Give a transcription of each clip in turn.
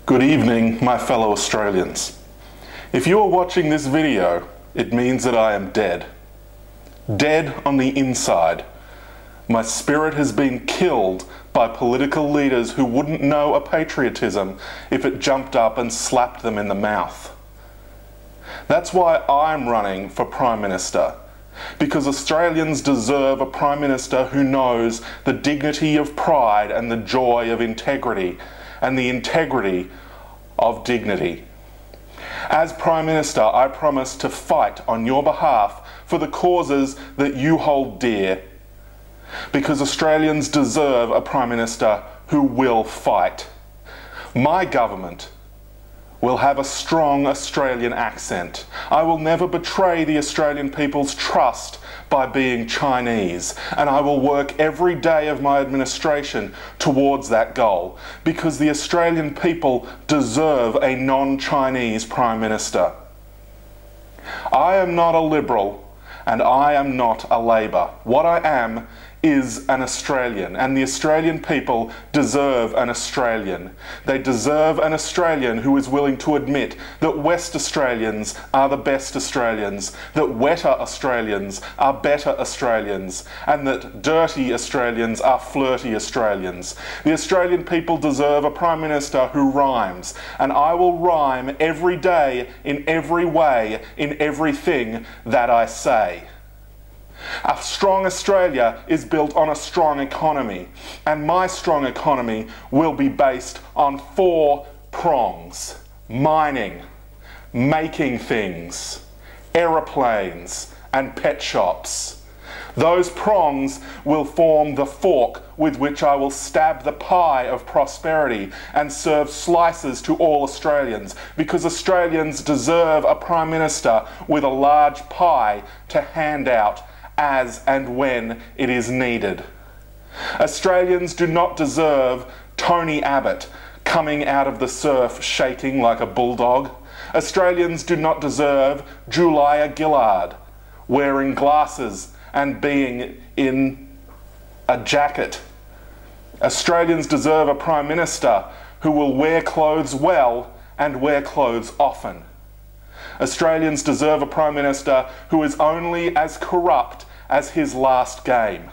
Good evening, my fellow Australians. If you are watching this video, it means that I am dead. Dead on the inside. My spirit has been killed by political leaders who wouldn't know a patriotism if it jumped up and slapped them in the mouth. That's why I'm running for Prime Minister, because Australians deserve a Prime Minister who knows the dignity of pride and the joy of integrity and the integrity of dignity. As Prime Minister, I promise to fight on your behalf for the causes that you hold dear, because Australians deserve a Prime Minister who will fight. My government will have a strong Australian accent. I will never betray the Australian people's trust by being Chinese, and I will work every day of my administration towards that goal, because the Australian people deserve a non-Chinese Prime Minister. I am not a Liberal, and I am not a Labor. What I am is an Australian, and the Australian people deserve an Australian. They deserve an Australian who is willing to admit that West Australians are the best Australians, that wetter Australians are better Australians, and that dirty Australians are flirty Australians. The Australian people deserve a Prime Minister who rhymes, and I will rhyme every day, in every way, in everything that I say. A strong Australia is built on a strong economy, and my strong economy will be based on 4 prongs: mining, making things, aeroplanes, and pet shops. Those prongs will form the fork with which I will stab the pie of prosperity and serve slices to all Australians, because Australians deserve a Prime Minister with a large pie to hand out as and when it is needed. Australians do not deserve Tony Abbott coming out of the surf shaking like a bulldog. Australians do not deserve Julia Gillard wearing glasses and being in a jacket. Australians deserve a Prime Minister who will wear clothes well and wear clothes often. Australians deserve a Prime Minister who is only as corrupt as his last game.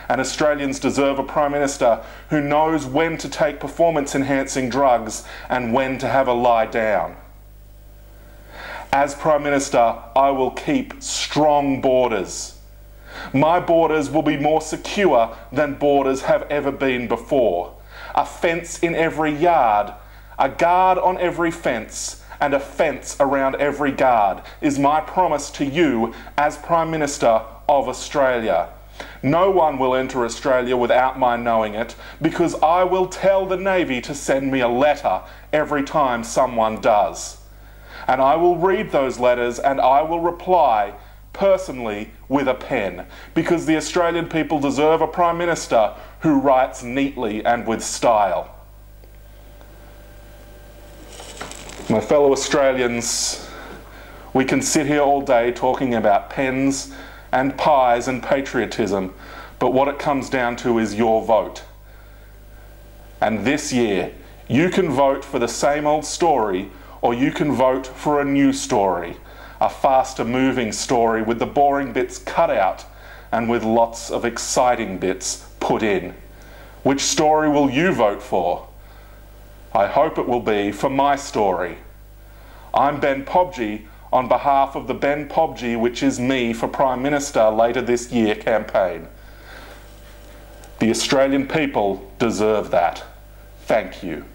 And Australians deserve a Prime Minister who knows when to take performance-enhancing drugs and when to have a lie down. As Prime Minister, I will keep strong borders. My borders will be more secure than borders have ever been before. A fence in every yard, a guard on every fence, and a fence around every guard is my promise to you as Prime Minister of Australia. No one will enter Australia without my knowing it, because I will tell the Navy to send me a letter every time someone does. And I will read those letters and I will reply personally with a pen, because the Australian people deserve a Prime Minister who writes neatly and with style. My fellow Australians, we can sit here all day talking about pens and pies and patriotism, but what it comes down to is your vote. And this year, you can vote for the same old story, or you can vote for a new story, a faster moving story with the boring bits cut out and with lots of exciting bits put in. Which story will you vote for? I hope it will be for my story. I'm Ben Pobjie on behalf of the Ben Pobjie, which is me for Prime Minister later this year campaign. The Australian people deserve that. Thank you.